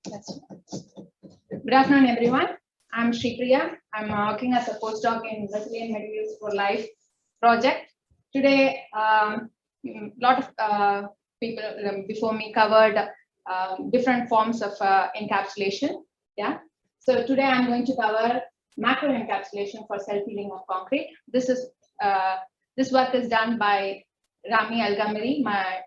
Good afternoon, everyone. I'm Sripriya. I'm working as a postdoc in Resilient Materials for Life project. Today, a lot of people before me covered different forms of encapsulation. Yeah. So today I'm going to cover macroencapsulation for self-healing of concrete. This work is done by Rami Algamiri, my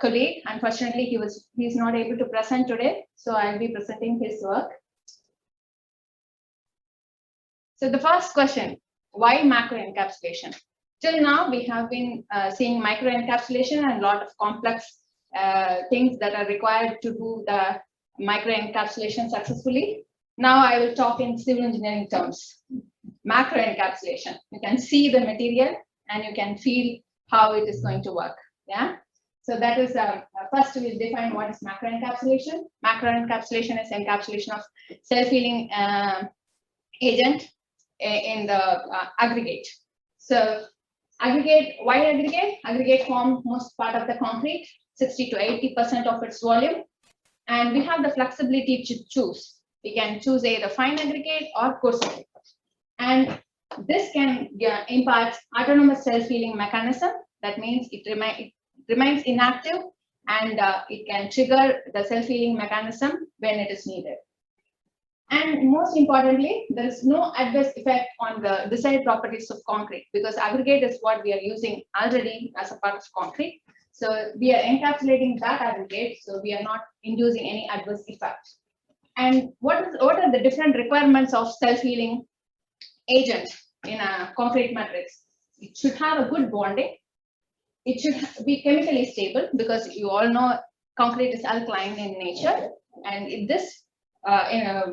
colleague. Unfortunately, he's not able to present today, so I'll be presenting his work. So the first question, why macroencapsulation? Till now, we have been seeing microencapsulation and a lot of complex things that are required to do the microencapsulation successfully. Now I will talk in civil engineering terms. Macroencapsulation, you can see the material and you can feel how it is going to work. Yeah. So that is first we'll define what is macroencapsulation. Macroencapsulation is encapsulation of self-healing agent in the aggregate. So aggregate, why aggregate? Aggregate form most part of the concrete, 60 to 80% of its volume. And we have the flexibility to choose. We can choose either fine aggregate or coarse aggregate. And this can impart autonomous self-healing mechanism. That means it remains inactive and it can trigger the self-healing mechanism when it is needed. And most importantly, there is no adverse effect on the desired properties of concrete because aggregate is what we are using already as a part of concrete. So we are encapsulating that aggregate, so we are not inducing any adverse effects. And what are the different requirements of self-healing agent in a concrete matrix? It should have a good bonding. It should be chemically stable because you all know concrete is alkaline in nature, and this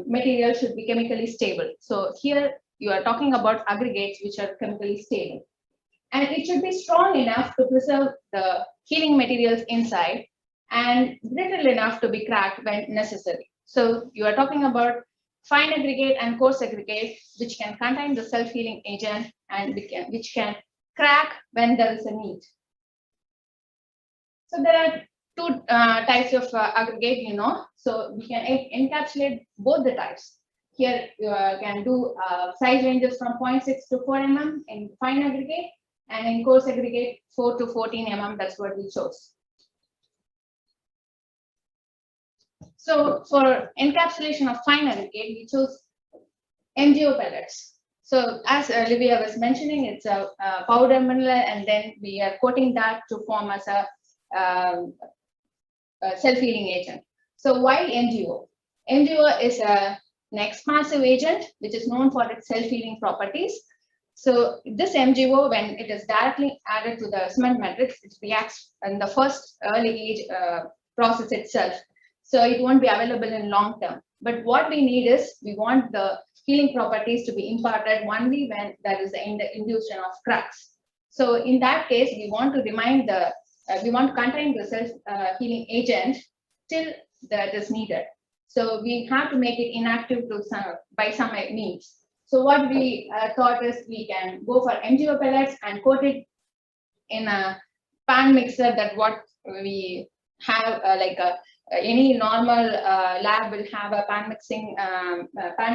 material should be chemically stable. So here you are talking about aggregates which are chemically stable. And it should be strong enough to preserve the healing materials inside and brittle enough to be cracked when necessary. So you are talking about fine aggregate and coarse aggregate, which can contain the self-healing agent and which can crack when there is a need. So there are two types of aggregate, you know. So we can encapsulate both the types. Here you can do size ranges from 0.6 to 4 mm in fine aggregate, and in coarse aggregate 4 to 14 mm. That's what we chose. So for encapsulation of fine aggregate, we chose MgO pellets. So as Olivia was mentioning, it's a powder mineral, and then we are coating that to form as a self-healing agent. So why MgO? MgO is an expansive agent which is known for its self-healing properties. So this MgO, when it is directly added to the cement matrix, it reacts in the first early age process itself. So it won't be available in long term. But what we need is, we want the healing properties to be imparted only when there is the induction of cracks. So in that case, we want to remind the we want to contain the self-healing agent till that is needed. So we have to make it inactive by some means. So what we thought is we can go for MgO pellets and coat it in a pan mixer that what we have any normal lab will have a pan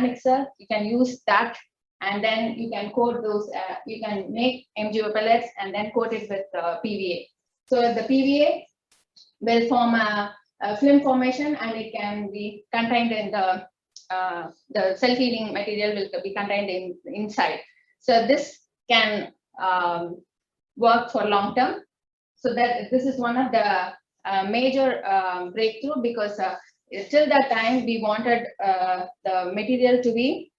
mixer. You can use that, and then you can coat those. You can make MgO pellets and then coat it with PVA. So the PVA will form a film formation, and it can be contained in the self-healing material will be contained inside. So this can work for long term. So that this is one of the major breakthrough, because till that time we wanted the material to be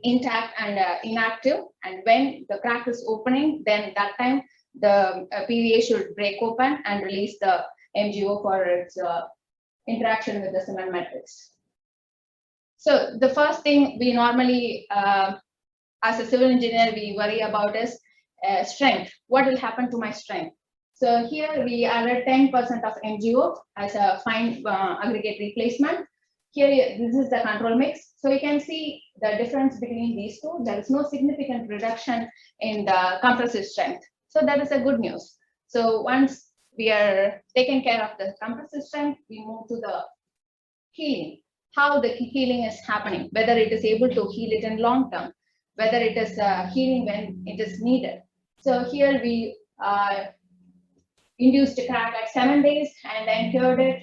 intact and inactive, and when the crack is opening, then that time the PVA should break open and release the MgO for its interaction with the cement matrix. So the first thing we normally, as a civil engineer, we worry about is strength. What will happen to my strength? So here we added 10% of MgO as a fine aggregate replacement. Here, this is the control mix. So you can see the difference between these two. There is no significant reduction in the compressive strength. So that is a good news. So once we are taking care of the compressive strength, we move to the healing. how the healing is happening, whether it is able to heal it in long term, whether it is healing when it is needed. So here we induced a crack at 7 days and then cured it.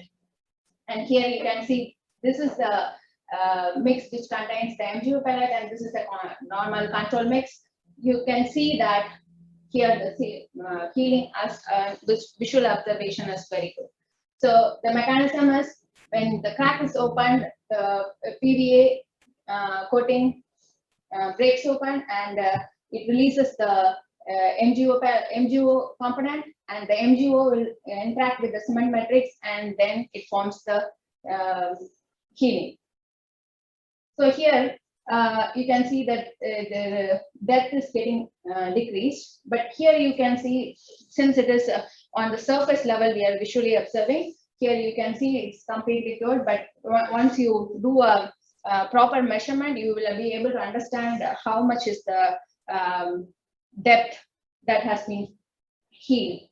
And here you can see this is the mix which contains the MGO pellet, and this is the normal control mix. You can see that here the healing as this visual observation is very good. So the mechanism is when the crack is opened, the PVA coating breaks open, and it releases the MGO component, and the MGO will interact with the cement matrix, and then it forms the healing. So here you can see that the depth is getting decreased, but here you can see, since it is on the surface level we are visually observing, here you can see it's completely cured, but once you do a proper measurement, you will be able to understand how much is the depth that has been healed.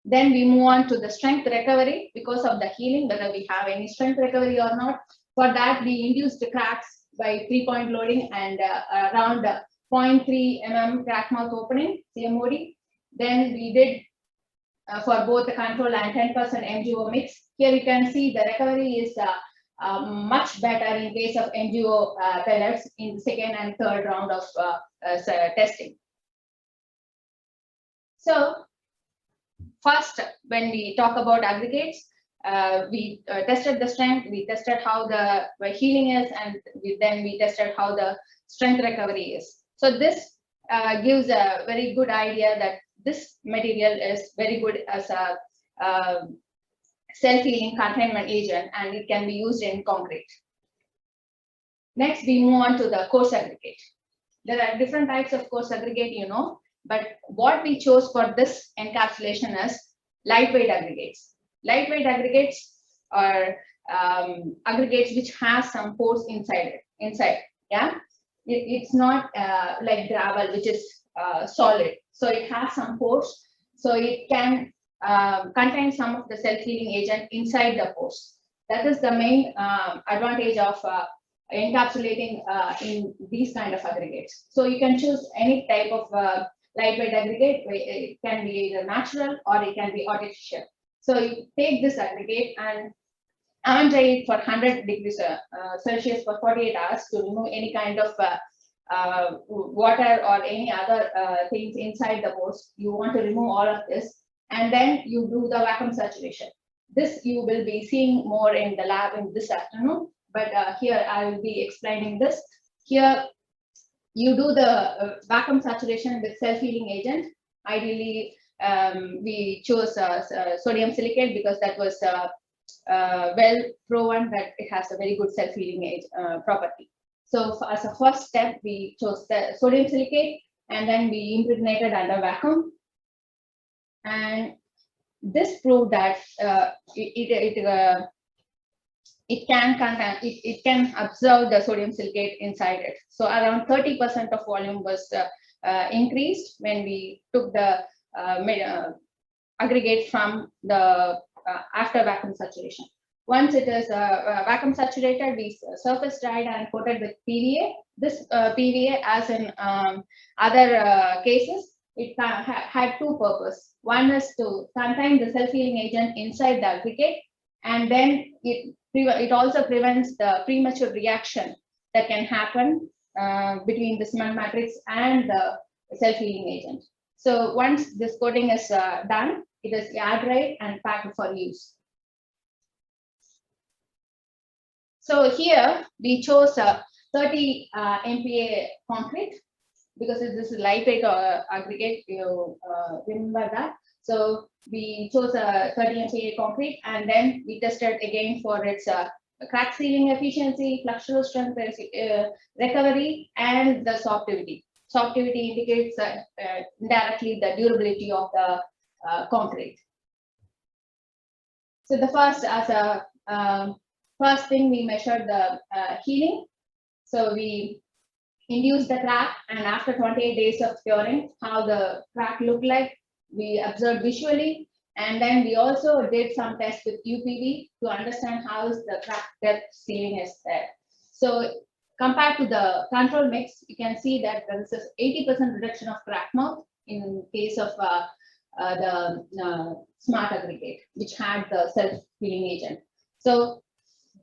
Then we move on to the strength recovery because of the healing, whether we have any strength recovery or not. For that, we induced the cracks by 3-point loading and around 0.3 mm crack mouth opening, CMOD. Then we did for both the control and 10% MGO mix. Here you can see the recovery is much better in case of MGO pellets in the second and third round of testing. So first, when we talk about aggregates, we tested the strength, we tested how the healing is, and then we tested how the strength recovery is. So this gives a very good idea that this material is very good as a self-healing containment agent, and it can be used in concrete. Next, we move on to the coarse aggregate. There are different types of coarse aggregate, you know, but what we chose for this encapsulation is lightweight aggregates. Lightweight aggregates are aggregates which have some pores inside it. Yeah, it's not like gravel, which is solid. So it has some pores, so it can contain some of the self-healing agent inside the pores. That is the main advantage of encapsulating in these kind of aggregates. So you can choose any type of lightweight aggregate. It can be either natural or it can be artificial. So you take this aggregate and dry it for 100 degrees Celsius for 48 hours to remove any kind of water or any other things inside the pores. You want to remove all of this, and then you do the vacuum saturation. This you will be seeing more in the lab in this afternoon, but here I will be explaining this. Here you do the vacuum saturation with self-healing agent. Ideally, we chose sodium silicate because that was well proven that it has a very good self-healing property. So as a first step, we chose the sodium silicate, and then we impregnated under vacuum. And this proved that it can absorb the sodium silicate inside it. So around 30% of volume was increased when we took the aggregate from the after vacuum saturation. Once it is vacuum saturated, we surface dried and coated with PVA. This PVA, as in other cases, it had two purposes. One is to contain the self-healing agent inside the aggregate, and then it also prevents the premature reaction that can happen between the cement matrix and the self-healing agent. So once this coating is done, it is air dried and packed for use. So here we chose 30 MPa concrete because this is lightweight aggregate. You remember that. So we chose a 30 MPa concrete, and then we tested again for its crack sealing efficiency, flexural strength recovery, and the sorptivity. Sorptivity indicates indirectly the durability of the concrete. So the first, as a first thing, we measured the healing. So we induced the crack, and after 28 days of curing, how the crack looked like, we observed visually. And then we also did some tests with UPV to understand how is the crack depth sealing is there. So compared to the control mix, you can see that there is a 80% reduction of crack mouth in case of the smart aggregate, which had the self-healing agent. So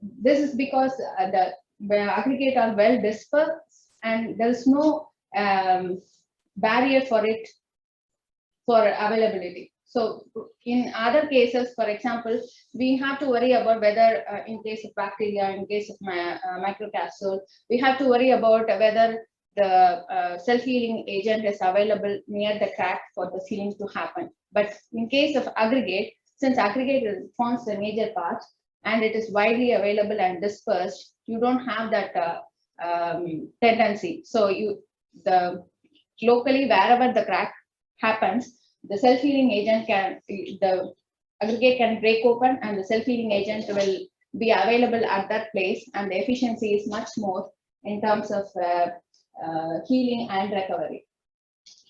this is because the aggregate are well dispersed and there is no barrier for it for availability. So in other cases, for example, we have to worry about whether in case of bacteria, in case of microcapsule, we have to worry about whether the self-healing agent is available near the crack for the sealing to happen. But in case of aggregate, since aggregate forms the major part and it is widely available and dispersed, you don't have that tendency. So locally wherever the crack happens, the self-healing agent the aggregate can break open and the self-healing agent will be available at that place, and the efficiency is much more in terms of healing and recovery.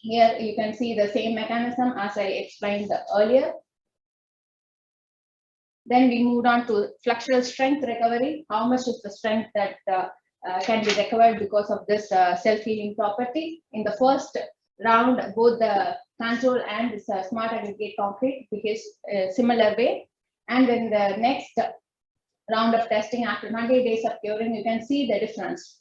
Here you can see the same mechanism as I explained earlier. Then we moved on to flexural strength recovery. How much is the strength that can be recovered because of this self-healing property? In the first round, both the control and this smart aggregate concrete behaves a similar way. And in the next round of testing after 90 days of curing, you can see the difference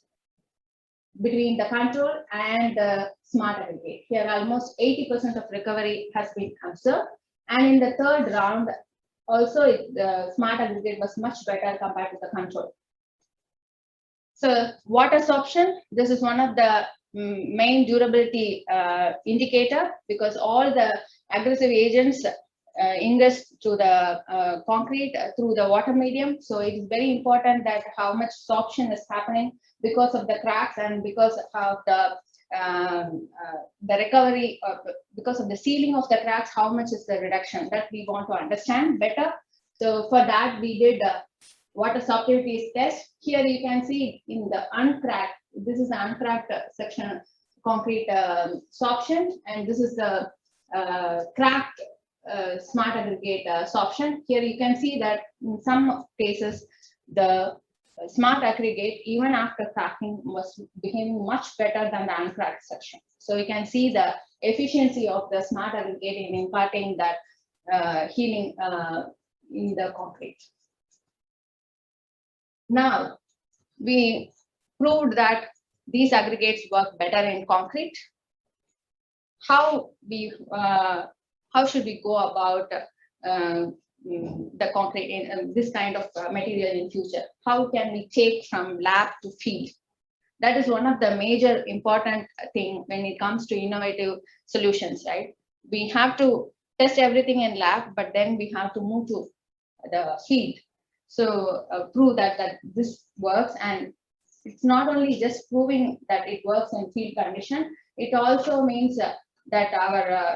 between the control and the smart aggregate. Here almost 80% of recovery has been observed. And in the third round, also the smart aggregate was much better compared to the control. So water sorption, this is one of the main durability indicator, because all the aggressive agents ingress to the concrete through the water medium. So it is very important that how much sorption is happening because of the cracks and because of the recovery, because of the sealing of the cracks, how much is the reduction that we want to understand better. So for that we did water sorptivity test. Here you can see in the uncracked, this is the uncracked section concrete sorption, and this is the cracked smart aggregate sorption. Here you can see that in some cases the smart aggregate, even after cracking, was behaving much better than the uncracked section. So you can see the efficiency of the smart aggregate in imparting that healing in the concrete. Now, we proved that these aggregates work better in concrete. How should we go about the concrete in this kind of material in future? How can we take from lab to field? That is one of the major important thing when it comes to innovative solutions, right? We have to test everything in lab, but then we have to move to the field. So prove that this works, and it's not only just proving that it works in field condition, it also means that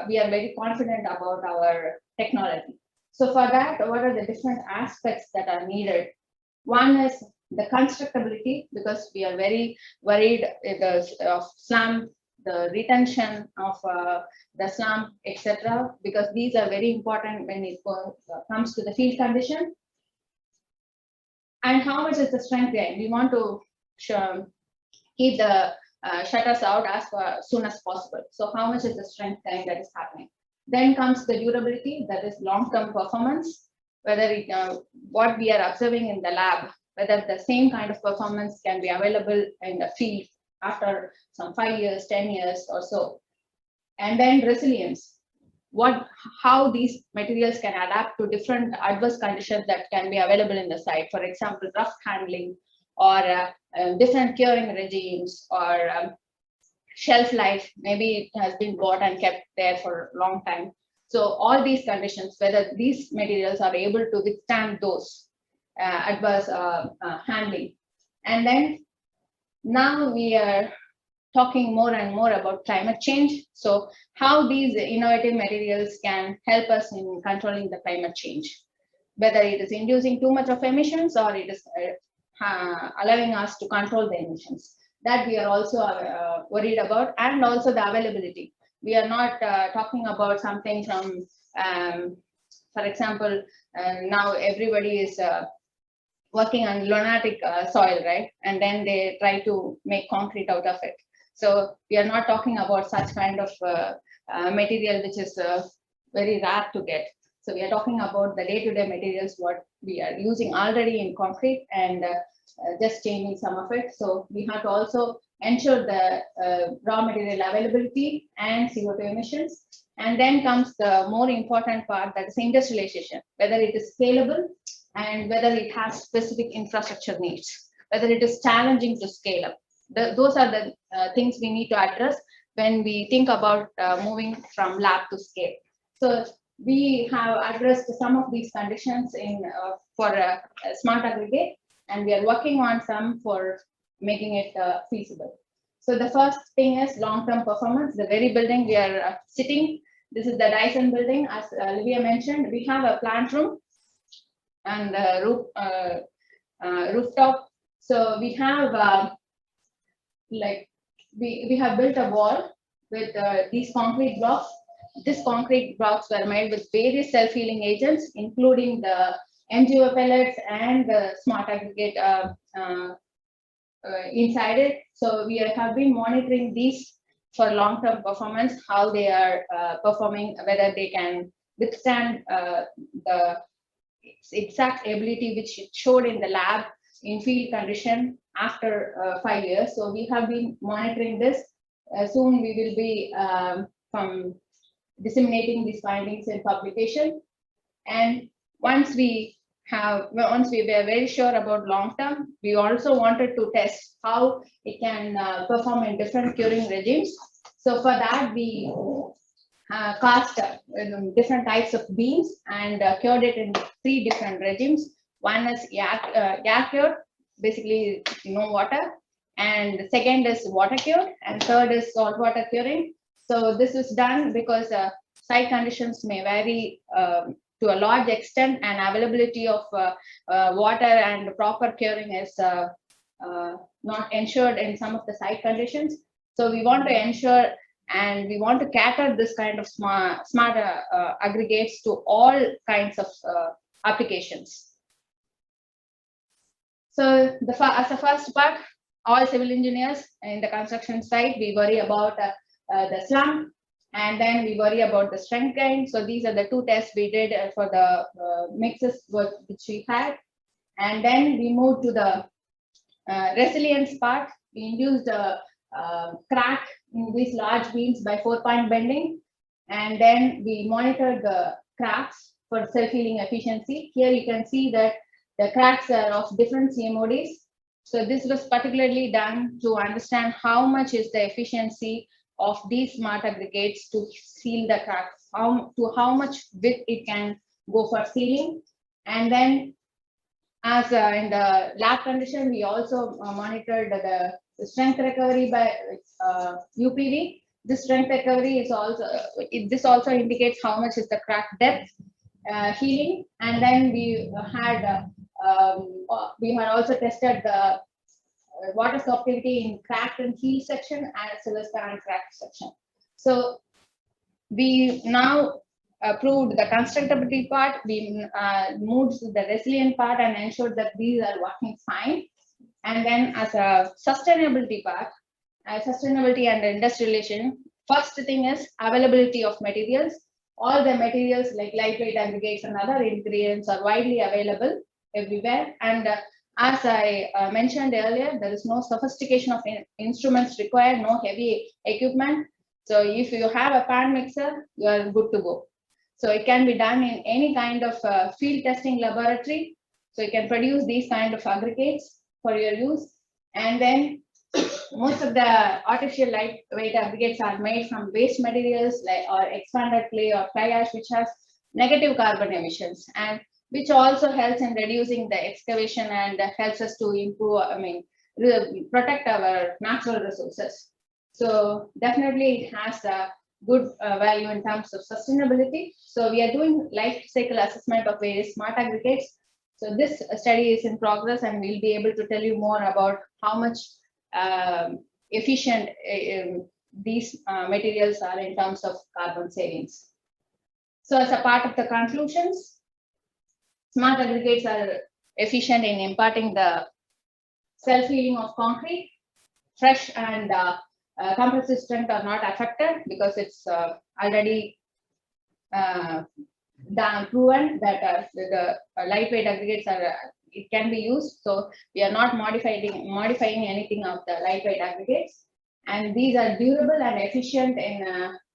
we are very confident about our technology. So for that, what are the different aspects that are needed? One is the constructability, because we are very worried of slump, the retention of the slump, etc., because these are very important when it comes to the field condition. And how much is the strength there? We want to keep the shutters out as soon as possible. So how much is the strength time that is happening? Then comes the durability, that is long-term performance, whether it, what we are observing in the lab, whether the same kind of performance can be available in the field after some 5 years, 10 years or so. And then resilience, how these materials can adapt to different adverse conditions that can be available in the site. For example, rough handling or different curing regimes or shelf life. Maybe it has been bought and kept there for a long time. So all these conditions, whether these materials are able to withstand those adverse handling. And then now we are talking more and more about climate change. So how these innovative materials can help us in controlling the climate change, whether it is inducing too much of emissions or it is allowing us to control the emissions. That we are also worried about, and also the availability. We are not talking about something from for example, now everybody is working on lunatic soil, right? And then they try to make concrete out of it. So we are not talking about such kind of material which is very rare to get. So we are talking about the day-to-day materials what we are using already in concrete and just changing some of it. So we have to also ensure the raw material availability and CO2 emissions. And then comes the more important part, that is industrialization, whether it is scalable and whether it has specific infrastructure needs, whether it is challenging to scale up. Those are the things we need to address when we think about moving from lab to scale. So we have addressed some of these conditions for a smart aggregate, and we are working on some for making it feasible. So the first thing is long-term performance. The very building we are sitting, this is the Dyson building, as Olivia mentioned. We have a plant room and rooftop. So we have we have built a wall with these concrete blocks. These concrete blocks were made with various self-healing agents, including the MGO pellets and the smart aggregate inside it. So we have been monitoring these for long-term performance, how they are performing, whether they can withstand the exact ability which it showed in the lab in field condition after 5 years. So we have been monitoring this. Soon we will be disseminating these findings in publication. And once we were very sure about long term, we also wanted to test how it can perform in different curing regimes. So for that, we cast different types of beans and cured it in 3 different regimes. One is yak cured, basically no water, and the second is water cured, and third is salt water curing. So this is done because site conditions may vary to a large extent, and availability of water and proper curing is not ensured in some of the site conditions. So we want to ensure and we want to cater this kind of smart aggregates to all kinds of applications. So as the first part, all civil engineers in the construction site, we worry about the slump, and then we worry about the strength gain. So these are the 2 tests we did for the mixes which we had. And then we moved to the resilience part. We induced a crack in these large beams by 4-point bending. And then we monitored the cracks for self-healing efficiency. Here you can see that the cracks are of different CMODs. So this was particularly done to understand how much is the efficiency of these smart aggregates to seal the cracks, how much width it can go for sealing. And then as in the lab condition, we also monitored the strength recovery by UPV. This strength recovery is also, this also indicates how much is the crack depth healing. And then we had also tested the water sorptivity in cracked and healed section as well as the uncracked section. So we now proved the constructability part. We moved to the resilient part and ensured that these are working fine. And then as a sustainability part, sustainability and industrialization, first thing is availability of materials. All the materials like lightweight aggregates and other ingredients are widely available everywhere. And as I mentioned earlier, there is no sophistication of instruments required, no heavy equipment. So if you have a pan mixer, you are good to go. So it can be done in any kind of field testing laboratory. So you can produce these kind of aggregates for your use. And then most of the artificial lightweight aggregates are made from waste materials or expanded clay or fly ash, which has negative carbon emissions, and which also helps in reducing the excavation and helps us to improve, protect our natural resources. So definitely it has a good value in terms of sustainability. So we are doing life cycle assessment of various smart aggregates. So this study is in progress, and we'll be able to tell you more about how much efficient these materials are in terms of carbon savings. So as a part of the conclusions, smart aggregates are efficient in imparting the self-healing of concrete. Fresh and compressive strength are not affected because it's already proven that the lightweight aggregates are it can be used. So we are not modifying anything of the lightweight aggregates, and these are durable and efficient in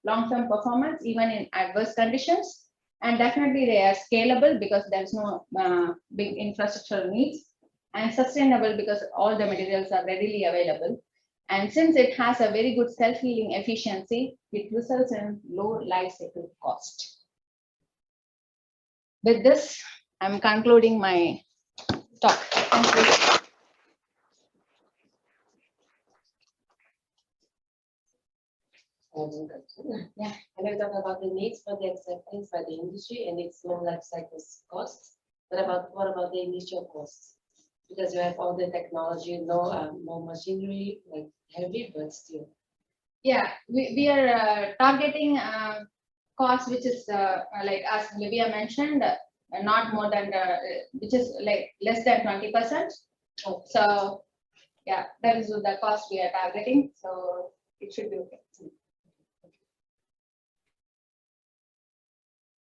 long-term performance even in adverse conditions. And definitely they are scalable because there's no big infrastructural needs, and sustainable because all the materials are readily available. And since it has a very good self-healing efficiency, it results in low life cycle cost. With this, I'm concluding my talk. Thank you. Yeah, and we talk about the needs for the acceptance by the industry and its low life cycle costs. What about the initial costs? Because you have all the technology, no machinery, like heavy, but still. Yeah, we are targeting cost which is like as Livia mentioned, not more than which is like less than 20%. Oh. So yeah, that is the cost we are targeting. So it should be okay.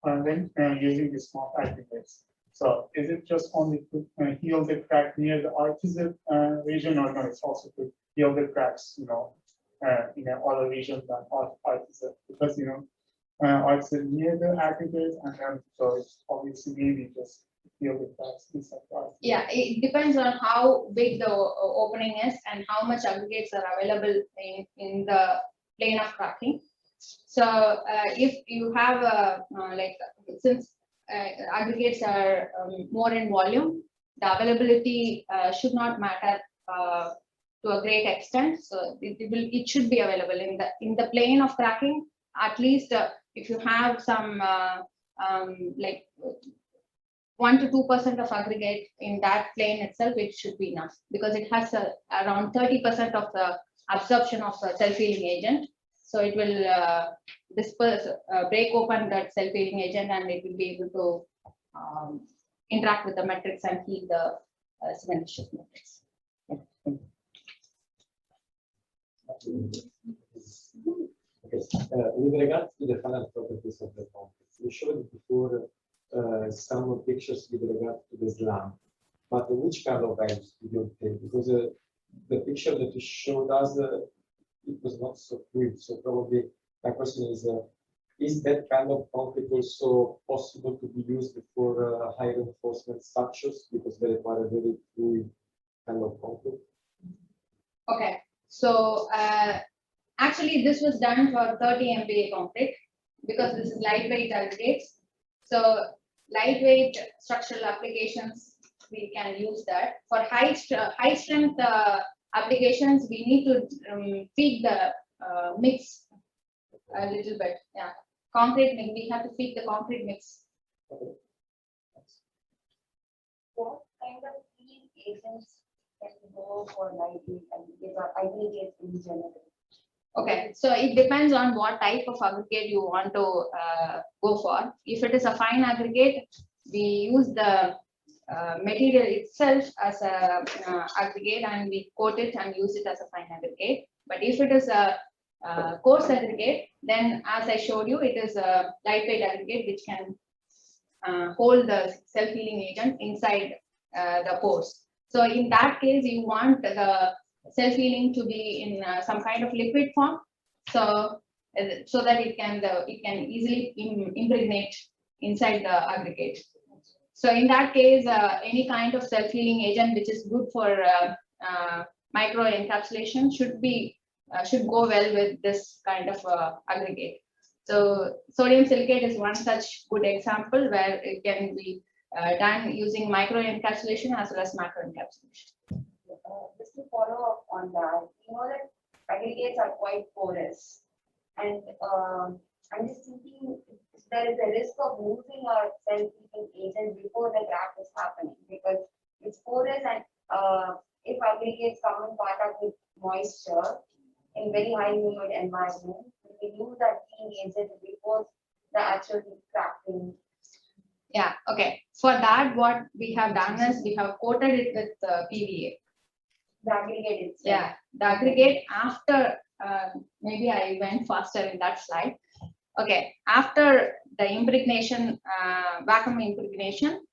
When using the small aggregates. So is it just only to heal the crack near the artisan region, or no, it's also to heal the cracks, in other regions than artisan? Because, artisan near the aggregate, and then so it's obviously maybe just heal the cracks inside the artisan. Yeah, it depends on how big the opening is and how much aggregates are available in the plane of cracking. So if you have since aggregates are more in volume, the availability should not matter to a great extent. So it should be available in the plane of cracking. At least if you have some like 1 to 2% of aggregate in that plane itself, it should be enough because it has around 30% of the absorption of the self-healing agent. So it will disperse, break open that self-healing agent, and it will be able to interact with the matrix and heal the cementitious matrix. Okay. With regards to the final properties of the concrete, we showed before some pictures with regard to the slam, but which kind of values did you obtain? Because the picture that you showed us, it was not so clear. So probably my question is that kind of concrete also possible to be used for high reinforcement structures, because they require a very fluid kind of concrete? Okay, so actually this was done for 30 MPa concrete because this is lightweight aggregates. So lightweight structural applications, we can use that. For high strength applications, we need to feed the mix a little bit. Yeah, concrete mix. We have to feed the concrete mix. What kind of healing agents can go for lightweight aggregates in general? Okay, so it depends on what type of aggregate you want to go for. If it is a fine aggregate, we use the material itself as a aggregate, and we coat it and use it as a fine aggregate. But if it is a coarse aggregate, then as I showed you, it is a lightweight aggregate which can hold the self-healing agent inside the pores. So in that case, you want the self-healing to be in some kind of liquid form, so that it can easily impregnate inside the aggregate. So in that case, any kind of self-healing agent which is good for microencapsulation should go well with this kind of aggregate. So sodium silicate is one such good example where it can be done using microencapsulation as well as macroencapsulation. Just to follow up on that, that aggregates are quite porous, and I'm just thinking if there is a risk of losing our self-healing agent before the crack is happening, because it's porous, and if aggregates come in contact with moisture in very high humid environment, we lose that healing agent before the actual cracking? Yeah, okay. For that, what we have done is we have coated it with PVA. The aggregate itself? Yeah, the aggregate after, maybe I went faster in that slide. Okay, after the impregnation, vacuum impregnation,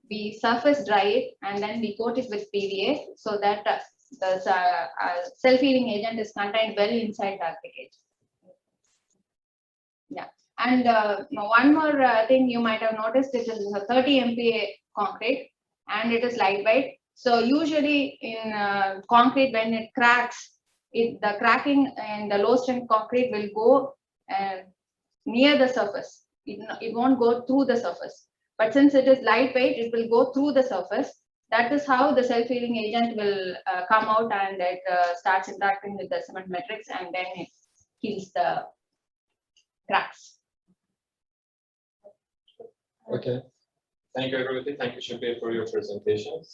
we surface dry it and then we coat it with PVA so that the self-healing agent is contained well inside the aggregate. Yeah, and one more thing you might have noticed, it is a 30 MPa concrete and it is lightweight. So usually in concrete, when it cracks, the cracking and the low strength concrete will go near the surface. It won't go through the surface. But since it is lightweight, it will go through the surface. That is how the self-healing agent will come out and it starts interacting with the cement matrix and then it heals the cracks. Okay. Thank you, everybody. Thank you, Sripriya, for your presentations.